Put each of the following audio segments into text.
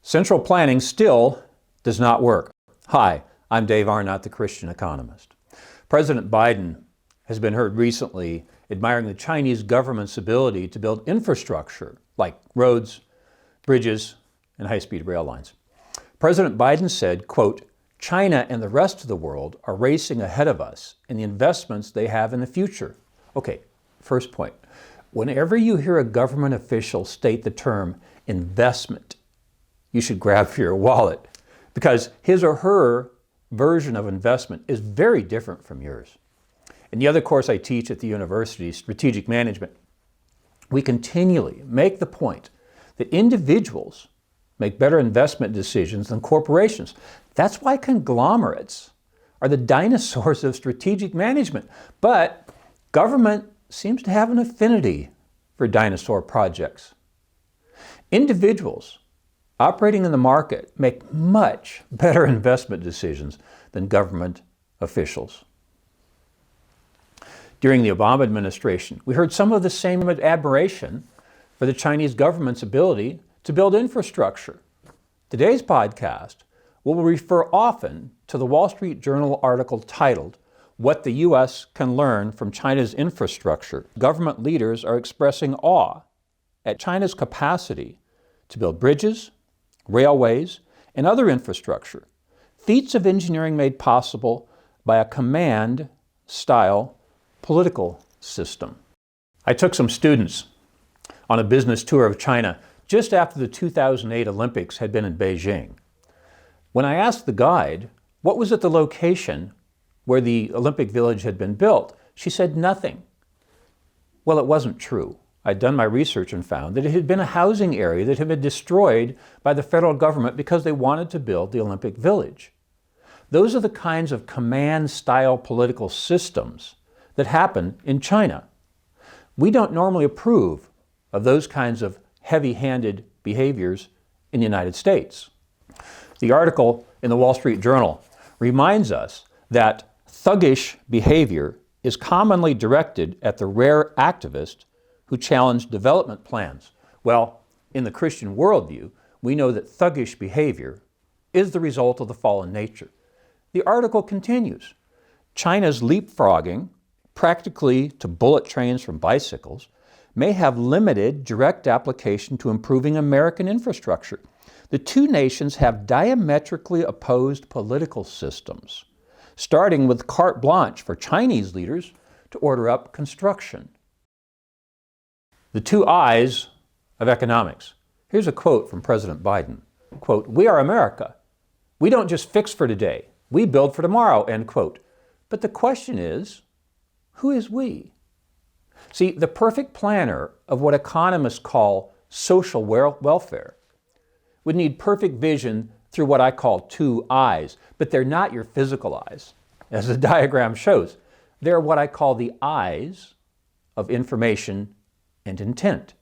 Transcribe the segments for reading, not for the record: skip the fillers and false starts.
Central planning still does not work. Hi, I'm Dave Arnott, the Christian Economist. President Biden has been heard recently admiring the Chinese government's ability to build infrastructure like roads, bridges, and high-speed rail lines. President Biden said, quote, "China and the rest of the world are racing ahead of us in the investments they have in the future." Okay, first point. Whenever you hear a government official state the term investment, you should grab for your wallet because his or her version of investment is very different from yours. In the other course I teach at the university, Strategic Management, we continually make the point that individuals make better investment decisions than corporations. That's why conglomerates are the dinosaurs of strategic management. But government seems to have an affinity for dinosaur projects. Individuals operating in the market make much better investment decisions than government officials. During the Obama administration, we heard some of the same admiration for the Chinese government's ability to build infrastructure. Today's podcast will refer often to the Wall Street Journal article titled, "What the U.S. Can Learn from China's Infrastructure." Government leaders are expressing awe at China's capacity to build bridges, railways, and other infrastructure, feats of engineering made possible by a command-style political system. I took some students on a business tour of China just after the 2008 Olympics had been in Beijing. When I asked the guide what was at the location where the Olympic Village had been built, she said nothing. Well, it wasn't true. I'd done my research and found that it had been a housing area that had been destroyed by the federal government because they wanted to build the Olympic Village. Those are the kinds of command-style political systems that happen in China. We don't normally approve of those kinds of heavy-handed behaviors in the United States. The article in the Wall Street Journal reminds us that thuggish behavior is commonly directed at the rare activist who challenge development plans. Well, in the Christian worldview, we know that thuggish behavior is the result of the fallen nature. The article continues, China's leapfrogging, practically to bullet trains from bicycles, may have limited direct application to improving American infrastructure. The two nations have diametrically opposed political systems, starting with carte blanche for Chinese leaders to order up construction. The two I's of economics. Here's a quote from President Biden. Quote, "We are America. We don't just fix for today. We build for tomorrow," end quote. But the question is, who is we? See, the perfect planner of what economists call social welfare would need perfect vision through what I call two eyes, but they're not your physical eyes, as the diagram shows. They're what I call the eyes of information and intent.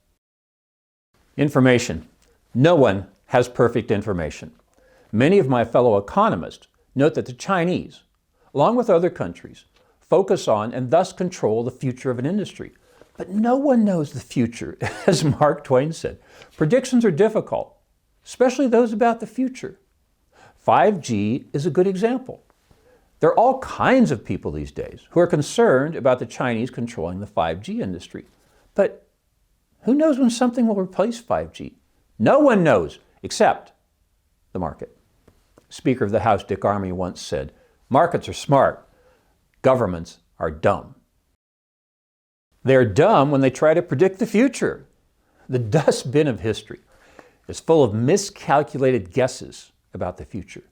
Information. No one has perfect information. Many of my fellow economists note that the Chinese, along with other countries, focus on and thus control the future of an industry. But no one knows the future, as Mark Twain said. Predictions are difficult, especially those about the future. 5G is a good example. There are all kinds of people these days who are concerned about the Chinese controlling the 5G industry. But who knows when something will replace 5G? No one knows, except the market. Speaker of the House Dick Armey once said, "Markets are smart, governments are dumb." They're dumb when they try to predict the future. The dustbin of history is full of miscalculated guesses about the future.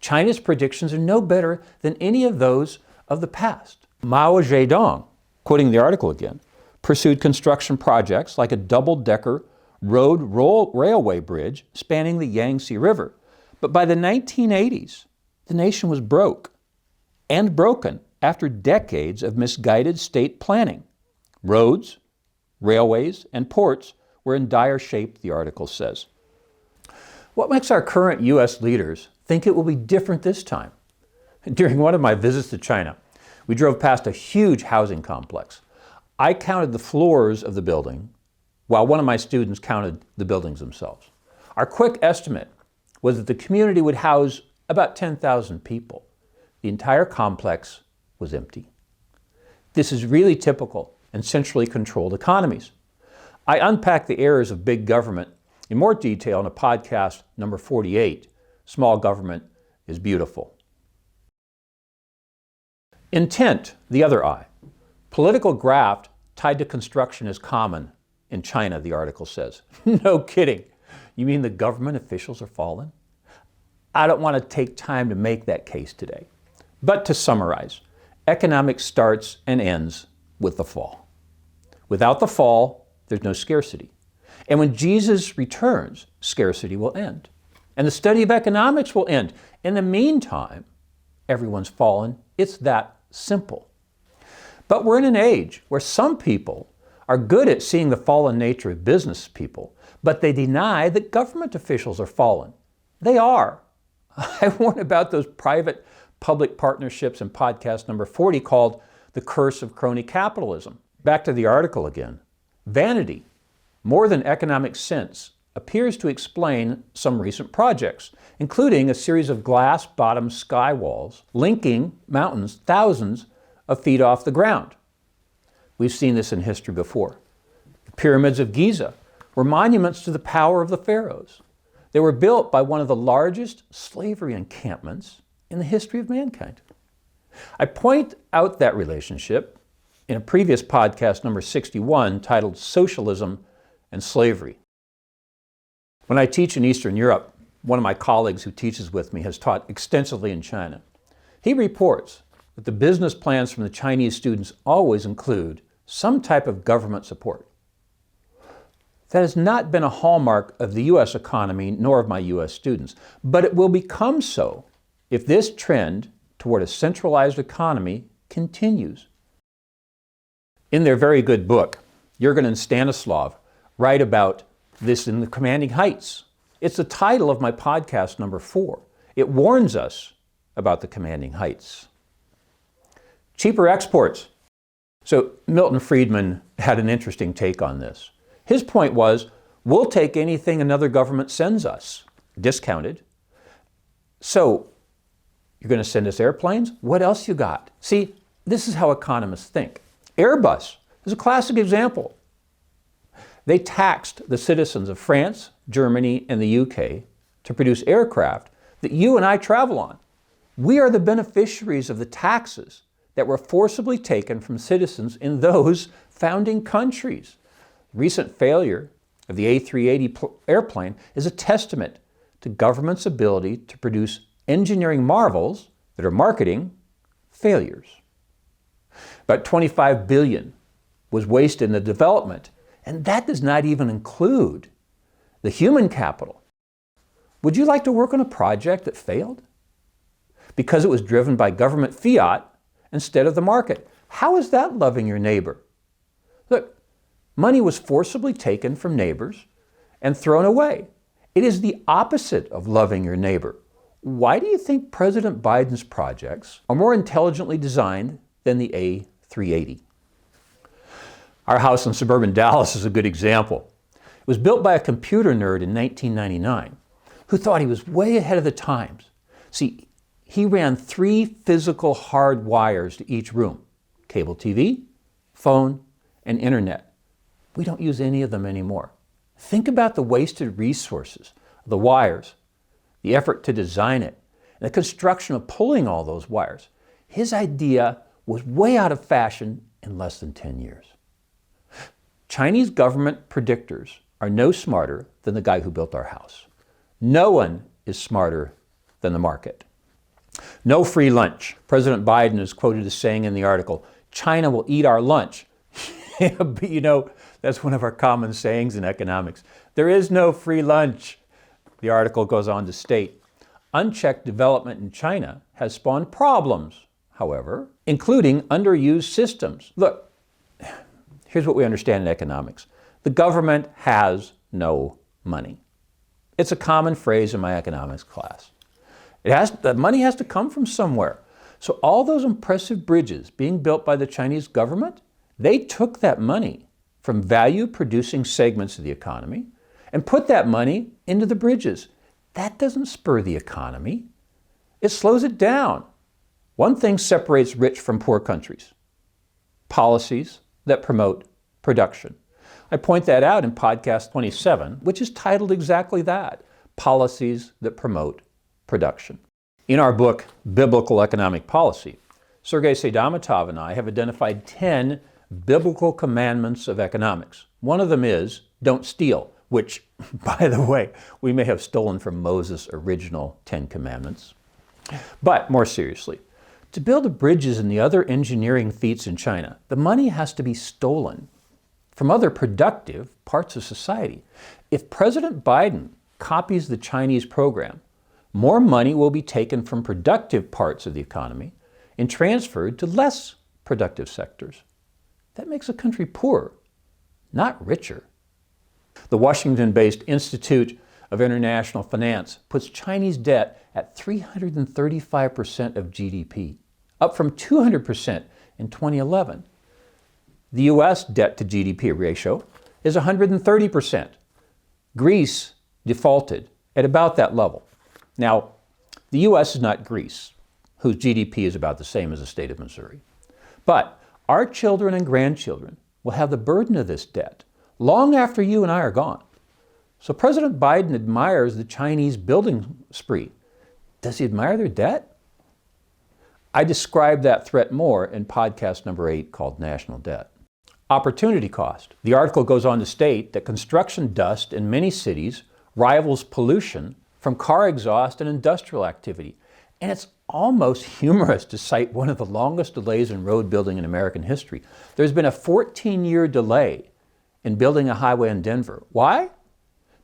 China's predictions are no better than any of those of the past. Mao Zedong, quoting the article again, pursued construction projects like a double-decker railway bridge spanning the Yangtze River. But by the 1980s, the nation was broke and broken after decades of misguided state planning. Roads, railways, and ports were in dire shape, the article says. What makes our current U.S. leaders think it will be different this time? During one of my visits to China, we drove past a huge housing complex. I counted the floors of the building while one of my students counted the buildings themselves. Our quick estimate was that the community would house about 10,000 people. The entire complex was empty. This is really typical in centrally controlled economies. I unpack the errors of big government in more detail in a podcast number 48, Small Government is Beautiful. Intent, the other I. Political graft tied to construction is common in China, the article says. No kidding. You mean the government officials are fallen? I don't want to take time to make that case today. But to summarize, economics starts and ends with the fall. Without the fall, there's no scarcity. And when Jesus returns, scarcity will end. And the study of economics will end. In the meantime, everyone's fallen. It's that simple. But we're in an age where some people are good at seeing the fallen nature of business people, but they deny that government officials are fallen. They are. I warn about those private-public partnerships in podcast number 40 called The Curse of Crony Capitalism. Back to the article again. Vanity, more than economic sense, appears to explain some recent projects, including a series of glass-bottom sky walls linking mountains thousands of feet off the ground. We've seen this in history before. The pyramids of Giza were monuments to the power of the pharaohs. They were built by one of the largest slavery encampments in the history of mankind. I point out that relationship in a previous podcast, number 61, titled Socialism and Slavery. When I teach in Eastern Europe, one of my colleagues who teaches with me has taught extensively in China. He reports that the business plans from the Chinese students always include some type of government support. That has not been a hallmark of the U.S. economy nor of my U.S. students, but it will become so if this trend toward a centralized economy continues. In their very good book, Jurgen and Stanislav write about this in The Commanding Heights. It's the title of my podcast number 4. It warns us about the commanding heights. Cheaper exports. So Milton Friedman had an interesting take on this. His point was, we'll take anything another government sends us, discounted. So you're going to send us airplanes? What else you got? See, this is how economists think. Airbus is a classic example. They taxed the citizens of France, Germany, and the UK to produce aircraft that you and I travel on. We are the beneficiaries of the taxes that were forcibly taken from citizens in those founding countries. Recent failure of the A380 airplane is a testament to government's ability to produce engineering marvels that are marketing failures. About $25 billion was wasted in the development, and that does not even include the human capital. Would you like to work on a project that failed? Because it was driven by government fiat instead of the market. How is that loving your neighbor? Look, money was forcibly taken from neighbors and thrown away. It is the opposite of loving your neighbor. Why do you think President Biden's projects are more intelligently designed than the A380? Our house in suburban Dallas is a good example. It was built by a computer nerd in 1999 who thought he was way ahead of the times. See, he ran 3 physical hard wires to each room: cable TV, phone, and internet. We don't use any of them anymore. Think about the wasted resources, the wires, the effort to design it, and the construction of pulling all those wires. His idea was way out of fashion in less than 10 years. Chinese government predictors are no smarter than the guy who built our house. No one is smarter than the market. No free lunch. President Biden is quoted as saying in the article, China will eat our lunch. But you know, that's one of our common sayings in economics. There is no free lunch. The article goes on to state, unchecked development in China has spawned problems, however, including underused systems. Look, here's what we understand in economics. The government has no money. It's a common phrase in my economics class. The money has to come from somewhere. So all those impressive bridges being built by the Chinese government, they took that money from value-producing segments of the economy and put that money into the bridges. that doesn't spur the economy. It slows it down. One thing separates rich from poor countries: policies that promote production. I point that out in podcast 27, which is titled exactly that: Policies that Promote Production. In our book, Biblical Economic Policy, Sergei Seidamatov and I have identified 10 biblical commandments of economics. One of them is, don't steal, which, by the way, we may have stolen from Moses' original 10 commandments. But more seriously, to build the bridges and the other engineering feats in China, the money has to be stolen from other productive parts of society. If President Biden copies the Chinese program, more money will be taken from productive parts of the economy and transferred to less productive sectors. That makes a country poorer, not richer. The Washington-based Institute of International Finance puts Chinese debt at 335% of GDP, up from 200% in 2011. The U.S. debt to GDP ratio is 130%. Greece defaulted at about that level. Now, the U.S. is not Greece, whose GDP is about the same as the state of Missouri. But our children and grandchildren will have the burden of this debt long after you and I are gone. So President Biden admires the Chinese building spree. Does he admire their debt? I describe that threat more in podcast number 8 called National Debt. Opportunity cost. The article goes on to state that construction dust in many cities rivals pollution from car exhaust and industrial activity. And it's almost humorous to cite one of the longest delays in road building in American history. There's been a 14-year delay in building a highway in Denver. Why?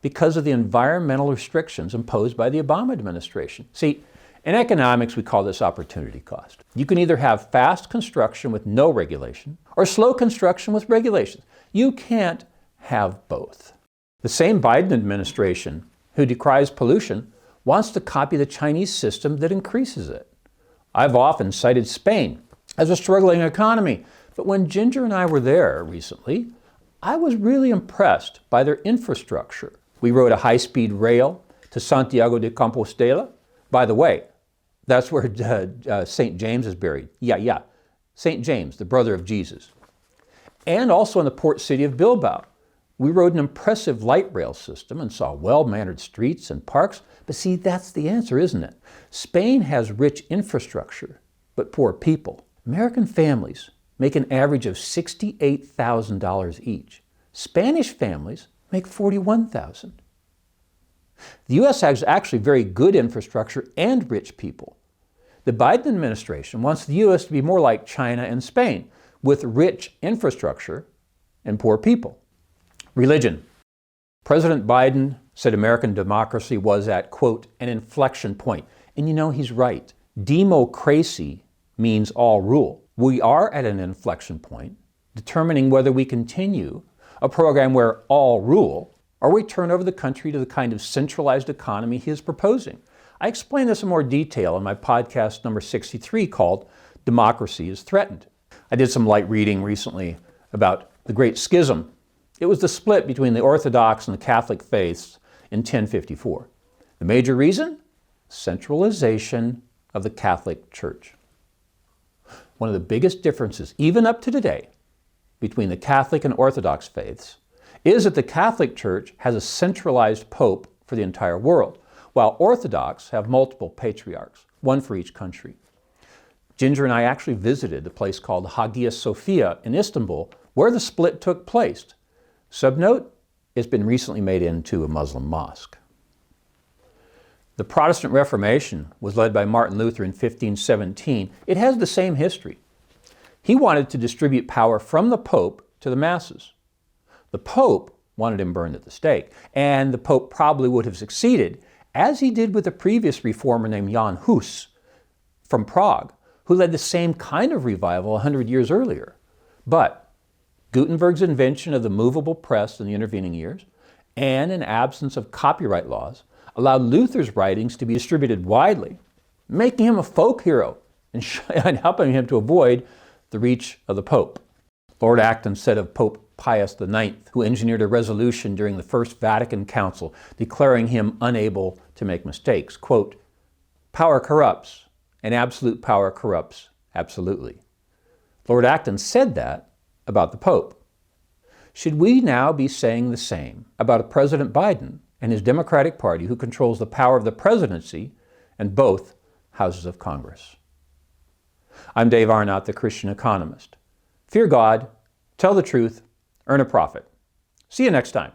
Because of the environmental restrictions imposed by the Obama administration. See, in economics, we call this opportunity cost. You can either have fast construction with no regulation or slow construction with regulations. You can't have both. The same Biden administration, who decries pollution, wants to copy the Chinese system that increases it. I've often cited Spain as a struggling economy, but when Ginger and I were there recently, I was really impressed by their infrastructure. We rode a high-speed rail to Santiago de Compostela. By the way, that's where St. James is buried. Yeah. St. James, the brother of Jesus. And also in the port city of Bilbao. We rode an impressive light rail system and saw well-mannered streets and parks. But see, that's the answer, isn't it? Spain has rich infrastructure, but poor people. American families make an average of $68,000 each. Spanish families make $41,000. The U.S. has actually very good infrastructure and rich people. The Biden administration wants the U.S. to be more like China and Spain, with rich infrastructure and poor people. Religion. President Biden said American democracy was at, quote, an inflection point. And you know, he's right. Democracy means all rule. We are at an inflection point, determining whether we continue a program where all rule, or we turn over the country to the kind of centralized economy he is proposing. I explain this in more detail in my podcast number 63 called Democracy is Threatened. I did some light reading recently about the Great Schism. It was the split between the Orthodox and the Catholic faiths in 1054. The major reason? Centralization of the Catholic Church. One of the biggest differences, even up to today, between the Catholic and Orthodox faiths is that the Catholic Church has a centralized pope for the entire world, while Orthodox have multiple patriarchs, one for each country. Ginger and I actually visited a place called Hagia Sophia in Istanbul, where the split took place. Subnote, it's been recently made into a Muslim mosque. The Protestant Reformation was led by Martin Luther in 1517. It has the same history. He wanted to distribute power from the Pope to the masses. The Pope wanted him burned at the stake, and the Pope probably would have succeeded, as he did with a previous reformer named Jan Hus from Prague, who led the same kind of revival 100 years earlier. But Gutenberg's invention of the movable press in the intervening years, and an absence of copyright laws, allowed Luther's writings to be distributed widely, making him a folk hero and helping him to avoid the reach of the Pope. Lord Acton said of Pope Pius IX, who engineered a resolution during the First Vatican Council declaring him unable to make mistakes. Quote, "Power corrupts, and absolute power corrupts absolutely." Lord Acton said that about the Pope. Should we now be saying the same about President Biden and his Democratic Party, who controls the power of the presidency and both houses of Congress? I'm Dave Arnott, the Christian Economist. Fear God, tell the truth, earn a profit. See you next time.